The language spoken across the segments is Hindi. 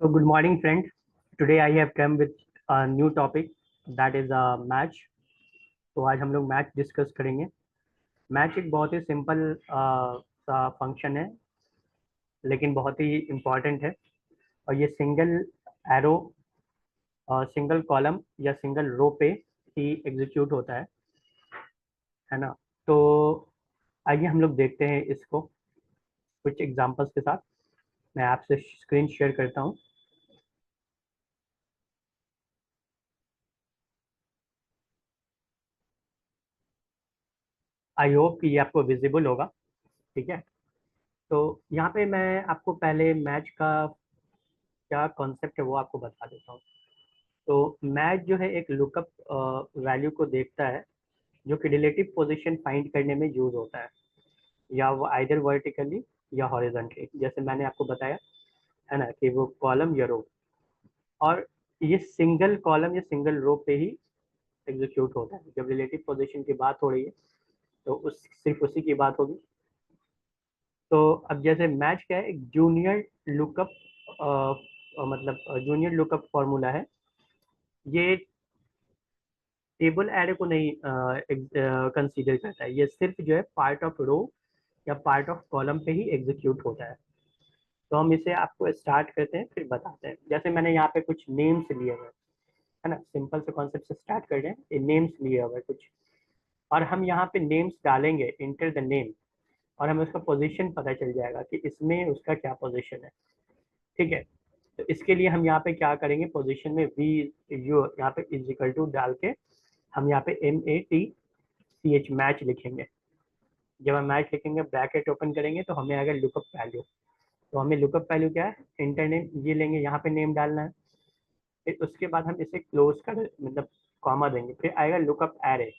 So good morning, friend. Today I have come with a new topic that is a match. तो आज हम लोग मैच डिस्कस करेंगे। मैच एक बहुत ही सिंपल सा फंक्शन है, लेकिन बहुत ही इम्पॉर्टेंट है। और ये सिंगल एरो, सिंगल कॉलम या सिंगल रो पे ही एग्जीक्यूट होता है ना। तो आइए हम लोग देखते हैं इसको कुछ एग्जांपल्स के साथ। मैं आपसे स्क्रीन शेयर करता हूँ। आई होप कि ये आपको विजिबल होगा। ठीक है, तो यहाँ पे मैं आपको पहले मैच का क्या कॉन्सेप्ट है वो आपको बता देता हूँ। तो मैच जो है एक लुकअप वैल्यू को देखता है, जो कि रिलेटिव पोजीशन फाइंड करने में यूज होता है, या वो आइदर वर्टिकली या हॉरिजॉन्टली, जैसे मैंने आपको बताया है ना, कि वो कॉलम या रो। और ये सिंगल कॉलम या सिंगल रो पे ही एग्जीक्यूट होता है। जब रिलेटिव पोजीशन की बात हो रही है तो उस सिर्फ उसी की बात होगी। तो अब जैसे मैच क्या है, एक जूनियर लुकअप, मतलब जूनियर लुकअप फॉर्मूला है। ये टेबल एरे को नहीं कंसीडर करता है, ये सिर्फ जो है पार्ट ऑफ रो या पार्ट ऑफ कॉलम पे ही एग्जीक्यूट होता है। तो हम इसे आपको स्टार्ट करते हैं फिर बताते हैं। जैसे मैंने यहाँ पे कुछ नेम्स लिए हुए है ना, सिंपल से कॉन्सेप्ट से स्टार्ट कर रहे हैं। ये नेम्स लिए हुए कुछ, और हम यहाँ पे नेम्स डालेंगे, इंटर द नेम, और हमें उसका पोजीशन पता चल जाएगा कि इसमें उसका क्या पोजीशन है। ठीक है, तो इसके लिए हम यहाँ पे क्या करेंगे, पोजीशन में वी यू यहाँ पे इज इक्वल टू डाल के हम यहाँ पे MATCH मैच लिखेंगे। जब हम मैच लिखेंगे, ब्रैकेट ओपन करेंगे तो हमें आएगा लुकअप वैल्यू। तो हमें लुकअप वैल्यू क्या है, इंटर नेम ये लेंगे, यहाँ पे नेम डालना है। फिर उसके बाद हम इसे क्लोज कर, मतलब कॉमा देंगे, फिर आएगा लुकअप एरे।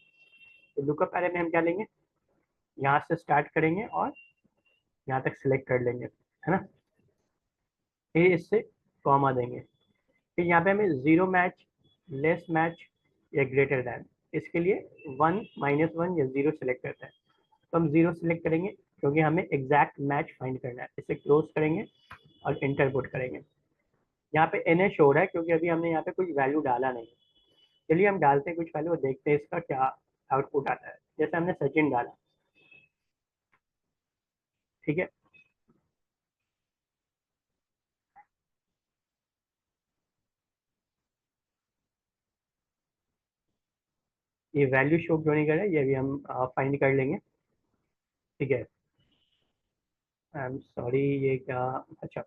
तो लुकअप एरे में हम क्या लेंगे, यहाँ से स्टार्ट करेंगे और यहाँ तक सिलेक्ट कर लेंगे, है ना। फिर इससे कॉमा देंगे। फिर यहाँ पे हमें जीरो मैच, लेस मैच या ग्रेटर दैन, इसके लिए 1 - 1 या जीरो सेलेक्ट करते हैं। तो हम जीरो सेलेक्ट करेंगे क्योंकि हमें एग्जैक्ट मैच फाइंड करना है। इसे क्लोज करेंगे और इंटर पुट करेंगे। यहाँ पे NH हो रहा है क्योंकि अभी हमने यहाँ पे कुछ वैल्यू डाला नहीं। चलिए हम डालते हैं कुछ वैल्यू और देखते हैं इसका क्या आउटपुट आता है। जैसे हमने सचिन डाला, ठीक है, ये वैल्यू शो क्यों नहीं कर रहा है, ये भी हम फाइंड कर लेंगे। ठीक है, आई एम सॉरी, ये क्या, अच्छा,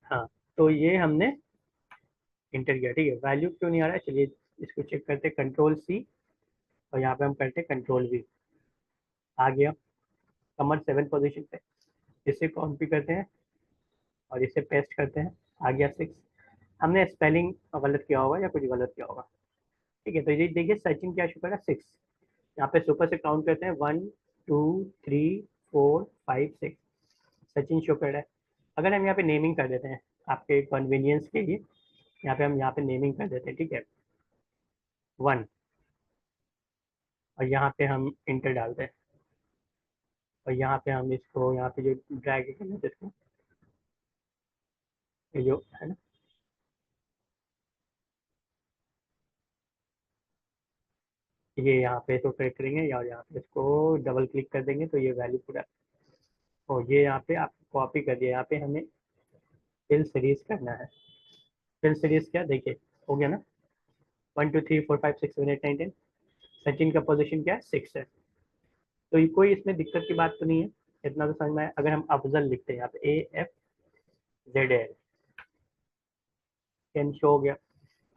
हाँ, तो ये हमने इंटर किया। ठीक है, वैल्यू क्यों नहीं आ रहा है, चलिए इसको चेक करते हैं। कंट्रोल C, और यहाँ पे हम करते हैं कंट्रोल V। आ गया कमर 7 पोजीशन पे। इसे कॉपी करते हैं और इसे पेस्ट करते हैं, आ गया 6। हमने स्पेलिंग गलत किया होगा या कुछ गलत किया होगा। ठीक है, तो ये देखिए सचिन क्या शो कर रहा है, 6। यहाँ पे सुपर से काउंट करते हैं, 1 2 3 4 5 6, सचिन शो कर रहा है। अगर हम यहाँ पे नेमिंग कर देते हैं आपके कन्वीनियंस के लिए, यहाँ पे नेमिंग कर देते हैं, ठीक है, 1, और यहाँ पे हम इंटर डालते हैं। और यहाँ पे हम इसको, यहाँ पे जो ड्रैग कर लेते हैं इसको, ये जो है ना, ये यहाँ पे तो क्लिक करेंगे और यहाँ पे इसको डबल क्लिक कर देंगे तो ये वैल्यू पूरा, और ये यहाँ पे आप कॉपी कर दिया। यहाँ पे हमें फिल सीरीज करना है। फिल सीरीज क्या, देखिए हो गया ना, 1 2 3 4 5 6 7 8 9 10। सचिन का पोजीशन क्या है, 6 है। तो ये कोई इसमें दिक्कत की बात तो नहीं है, इतना तो समझ में आया। अगर हम अफजल लिखते हैं यहाँ पे AFZL, 10 शो हो गया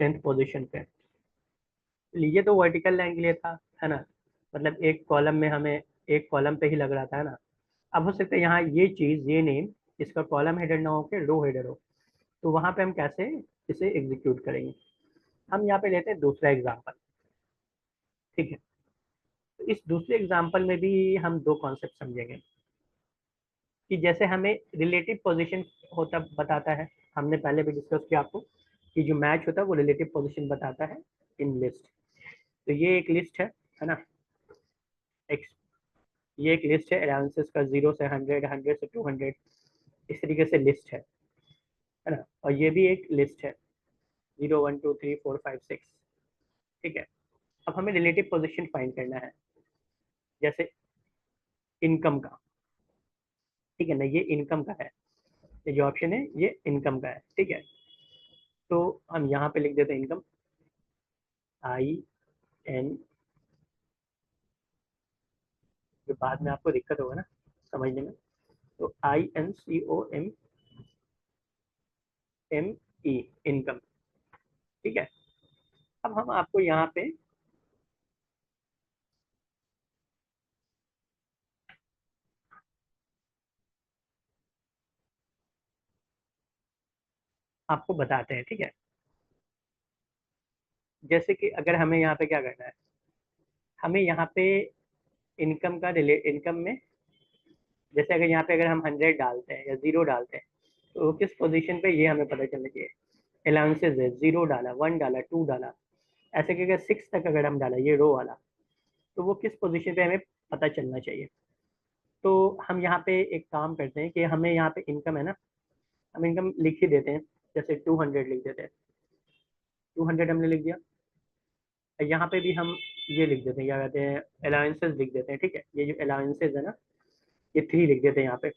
10th पोजीशन पे। ये तो वर्टिकल लाइन के लिए था, है ना, मतलब एक कॉलम में हमें, एक कॉलम पे ही लग रहा था, है ना। अब हो सकता है यहाँ ये चीज, ये नेम, इसका कॉलम हेडर ना हो के रो हेडर हो, तो वहां पे हम कैसे इसे एग्जीक्यूट करेंगे। हम यहाँ पे लेते हैं दूसरा एग्जाम्पल। ठीक है, तो इस दूसरे एग्जाम्पल में भी हम दो कॉन्सेप्ट समझेंगे, कि जैसे हमें रिलेटिव पोजीशन होता बताता है। हमने पहले भी डिस्कस किया आपको कि जो मैच होता है वो रिलेटिव पोजीशन बताता है इन लिस्ट। तो ये एक लिस्ट है ना, एक, ये एक लिस्ट है एलाउंसेस का, 0 से 100, 100 से 200, इस तरीके से लिस्ट है। है ना, और ये भी एक लिस्ट है 0 1 2 3 4 5 6। ठीक है, अब हमें रिलेटिव पोजीशन फाइंड करना है, जैसे इनकम का। ठीक है ना, ये इनकम का है, ये जो ऑप्शन है ये इनकम का है। ठीक है, तो हम यहाँ पे लिख देते हैं इनकम, IN, जो बाद में आपको दिक्कत होगा ना समझने में, तो INCOMME, इनकम। ठीक है, अब हम आपको यहाँ पे आपको बताते हैं। ठीक है, जैसे कि अगर हमें यहाँ पे क्या करना है, हमें यहाँ पे इनकम का रिलेट, इनकम में जैसे अगर यहाँ पे अगर हम 100 डालते हैं या 0 डालते हैं, तो किस पोजीशन पे ये हमें पता चलना चाहिए। अलाउंसेज है, 0 डाला, 1 डाला, 2 डाला, ऐसे कि अगर 6 तक अगर हम डाला ये रो वाला, तो वो किस पोजीशन पे हमें पता चलना चाहिए। तो हम यहाँ पे एक काम करते हैं कि हमें यहाँ पे इनकम है ना, हम इनकम लिख ही देते हैं, जैसे 200 लिख देते हैं, 200 हमने लिख दिया। यहाँ पे भी हम ये लिख देते हैं, क्या कहते हैं, अलाउंसेस लिख देते हैं। ठीक है, ये जो अलाउंसेस है ना, ये 3 लिख देते हैं यहाँ पे।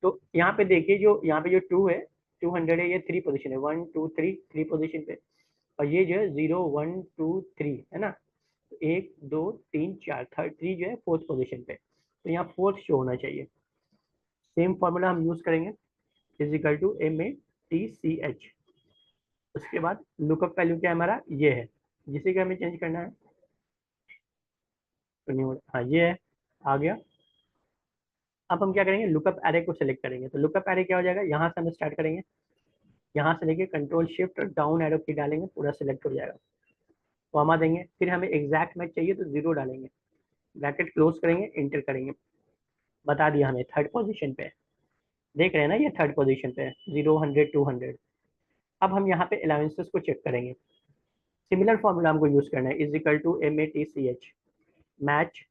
तो यहाँ पे देखिए, जो यहाँ पे जो 2 है, 200 है, ये 3 पोजीशन है, 1 2 3, 3 पोजीशन पे। और ये जो है 0 1 2 3 है ना, तो 1 2 3 4, थर्ड 3 जो है फोर्थ पोजीशन पे, तो यहाँ फोर्थ शो होना चाहिए। सेम फॉर्मूला हम यूज करेंगे, इजिकल टू MATCH। उसके बाद लुकअप वैल्यू क्या है हमारा, ये है, जिसे कि हमें चेंज करना है। तो नहीं हाँ ये है, आ गया। अब हम क्या करेंगे, लुकअप एरे को सिलेक्ट करेंगे। तो लुकअप एरे क्या हो जाएगा, यहाँ से हम स्टार्ट करेंगे, यहाँ से लेके कंट्रोल शिफ्ट और डाउन एरो की डालेंगे, पूरा सिलेक्ट हो जाएगा। कॉमा देंगे, फिर हमें एग्जैक्ट मैच चाहिए तो 0 डालेंगे, ब्रैकेट क्लोज करेंगे, इंटर करेंगे, बता दिया हमें थर्ड पोजीशन पे है। देख रहे हैं ना, ये थर्ड पोजीशन पे है, 0 100 200। अब हम यहाँ पे अलाउंसेस को चेक करेंगे, सिमिलर फॉर्मूला हमको यूज करना है, is equal to MATCH, match.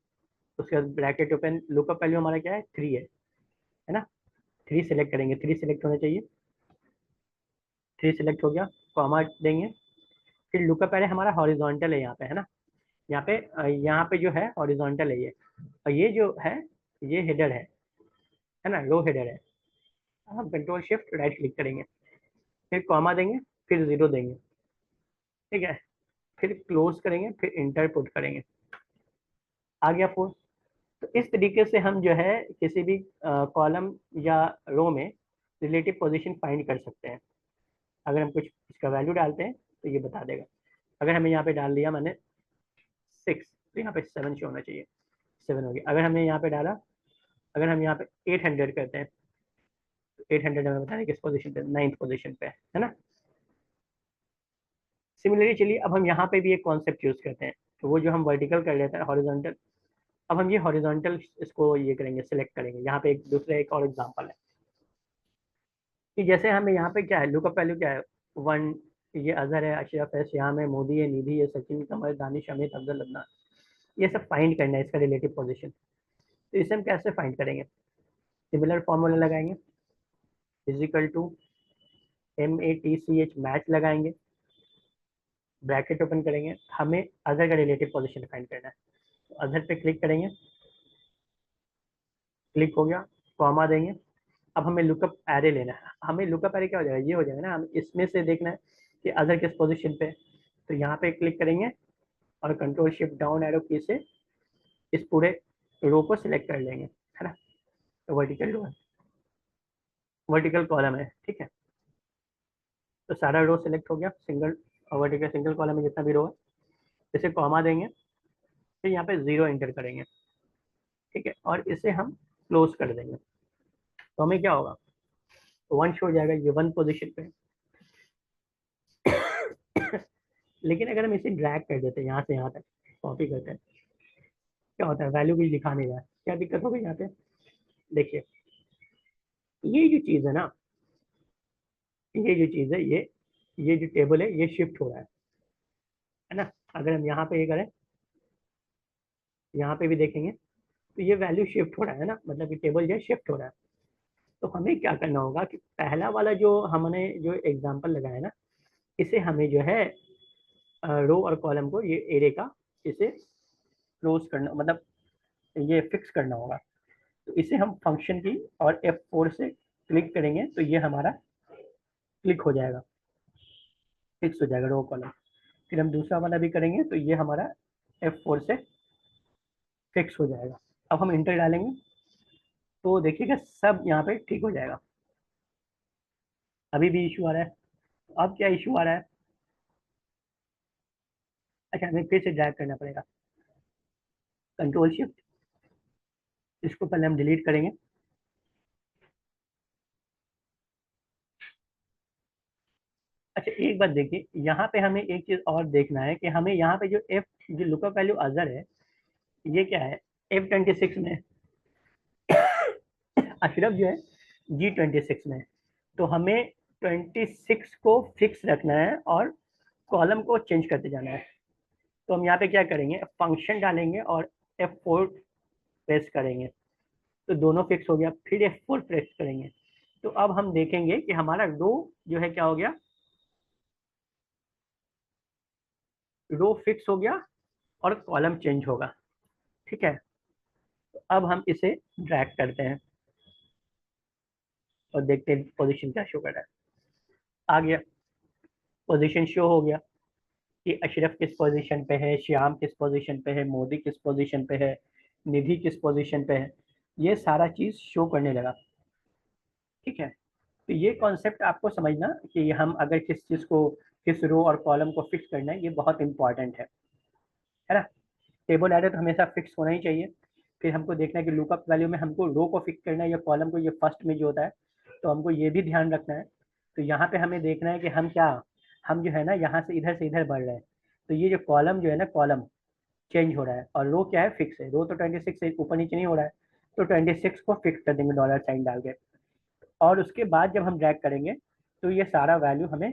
उसके बाद ब्रैकेट ओपन, लुकअप वैल्यू हमारा क्या है, 3 है ना, 3 सेलेक्ट करेंगे, 3 सेलेक्ट होना चाहिए, 3 सेलेक्ट हो गया, कॉमा देंगे। फिर लुकअप एरे हमारा हॉरिजॉन्टल है यहाँ पे, है ना, यहाँ पे जो है हॉरिजॉन्टल है ये, और ये जो है ये हेडर है ना, लो हेडर है। हम कंट्रोल शिफ्ट राइट क्लिक करेंगे, फिर कॉमा देंगे, फिर 0 देंगे। ठीक है, फिर क्लोज करेंगे, फिर इंटर पुट करेंगे, आ गया 4। तो इस तरीके से हम जो है किसी भी कॉलम या रो में रिलेटिव पोजीशन फाइंड कर सकते हैं। अगर हम कुछ इसका वैल्यू डालते हैं तो ये बता देगा। अगर हमें यहाँ पे डाल दिया मैंने 6, तो यहाँ पे 7 शो होना चाहिए, 7 हो गया। अगर हमने यहाँ पे डाला, अगर हम यहाँ पे 800 करते हैं, तो 800 हमें बताने किस पोजीशन पे, 9th पोजीशन पे है ना। सिमिलरली चलिए अब हम यहाँ पे भी एक कॉन्सेप्ट यूज करते हैं, तो वो जो हम वर्टिकल कर लेते हैं हॉरिजॉन्टल, अब हम ये हॉरिजॉन्टल इसको ये करेंगे, सिलेक्ट करेंगे। यहाँ पे एक दूसरा एक और एग्जांपल है कि जैसे हमें यहाँ पे क्या है, लुकअप वैल्यू क्या है, 1, ये अजहर है, अशरफ है, श्याम है, मोदी है, निधि है, सचिन, कमर, दानिश, अमित, अफजल, अदनान, ये सब फाइंड करना है, इसका रिलेटिव पोजीशन। तो इसे हम कैसे फाइंड करेंगे, सिमिलर फॉर्मूला लगाएंगे, इजिकल टू MATCH, मैच लगाएंगे, ब्रैकेट ओपन करेंगे, हमें अदर का रिलेटिव पोजीशन फाइंड करना है। तो अदर पे क्लिक करेंगे, क्लिक हो गया, कॉमा देंगे। अब हमें लुकअप एरे लेना है, हमें लुकअप एरे क्या हो जाएगा, ये हो जाएगा ना, हमें इसमें से देखना है कि अदर किस पोजीशन पे। तो यहाँ पे क्लिक करेंगे और कंट्रोल शिफ्ट डाउन एरो की से इस पूरे रो को सिलेक्ट कर लेंगे, है ना। तो वर्टिकल रो है, वर्टिकल कॉलम है। ठीक है, तो सारा रो सिलेक्ट हो गया, सिंगल वर्टिकल सिंगल कॉलम में जितना भी रो है, इसे कॉमा देंगे, फिर यहाँ पे 0 एंटर करेंगे। ठीक है, और इसे हम क्लोज कर देंगे। तो हमें क्या होगा, 1 शो हो जाएगा, ये 1 पोजीशन पे। लेकिन अगर हम इसे ड्रैग कर देते हैं यहाँ से यहाँ तक, कॉपी करते हैं, क्या होता है, वैल्यू भी दिखा नहीं रहा है, क्या दिक्कत होगी यहाँ पे। देखिए, ये जो चीज़ है ना, ये जो चीज़ है, ये जो टेबल है ये शिफ्ट हो रहा है ना। अगर हम यहाँ पे ये करें, यहाँ पे भी देखेंगे, तो ये वैल्यू शिफ्ट हो रहा है ना, मतलब कि टेबल जो है शिफ्ट हो रहा है। तो हमें क्या करना होगा कि पहला वाला जो हमने जो एग्जांपल लगाया ना, इसे हमें जो है रो और कॉलम को ये एरे का इसे क्लोज करना, मतलब ये फिक्स करना होगा। तो इसे हम फंक्शन की और F4 से क्लिक करेंगे तो ये हमारा क्लिक हो जाएगा, फिक्स हो जाएगा रो कॉलम। फिर हम दूसरा वाला भी करेंगे तो ये हमारा F4 से फिक्स हो जाएगा। अब हम इंटर डालेंगे तो देखिएगा सब यहाँ पे ठीक हो जाएगा। अभी भी इशू आ रहा है, अब क्या इशू आ रहा है? अच्छा, हमें फिर से ड्रैग करना पड़ेगा, कंट्रोल शिफ्ट, इसको पहले हम डिलीट करेंगे। अच्छा एक बात देखिए, यहाँ पे हमें एक चीज और देखना है कि हमें यहाँ पे जो एफ जो लुकअप वैल्यू अजर है, ये क्या है? F26 में, अशरफ जो है G26 में। तो हमें 26 को फिक्स रखना है और कॉलम को चेंज करते जाना है। तो हम यहाँ पे क्या करेंगे, फंक्शन डालेंगे और F4 प्रेस करेंगे तो दोनों फिक्स हो गया। फिर F4 प्रेस करेंगे तो अब हम देखेंगे कि हमारा रो जो है क्या हो गया, रो फिक्स हो गया और कॉलम चेंज होगा। ठीक है, तो अब हम इसे ड्रैग करते हैं और देखते हैं पोजीशन क्या शो कर रहा है। आ गया, पोजीशन शो हो गया कि अशरफ किस पोजीशन पे है, श्याम किस पोजीशन पे है, मोदी किस पोजीशन पे है, निधि किस पोजीशन पे है, ये सारा चीज शो करने लगा। ठीक है, तो ये कॉन्सेप्ट आपको समझना कि हम अगर किस चीज को, किस रो और कॉलम को फिक्स करना है, ये बहुत इंपॉर्टेंट है ना। टेबल एरर तो हमेशा फिक्स होना ही चाहिए। फिर हमको देखना है कि लुकअप वैल्यू में हमको रो को फिक्स करना है या कॉलम को, ये फर्स्ट में जो होता है, तो हमको ये भी ध्यान रखना है। तो यहाँ पे हमें देखना है कि हम क्या, हम जो है ना यहाँ से इधर बढ़ रहे हैं। तो ये जो कॉलम जो है ना, कॉलम चेंज हो रहा है और रो क्या है, फिक्स है। रो तो 26 से ऊपर नीचे नहीं हो रहा है, तो 26 को फिक्स कर देंगे डॉलर साइन डाल के। और उसके बाद जब हम ड्रैग करेंगे तो ये सारा वैल्यू हमें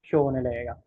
शो होने लगेगा।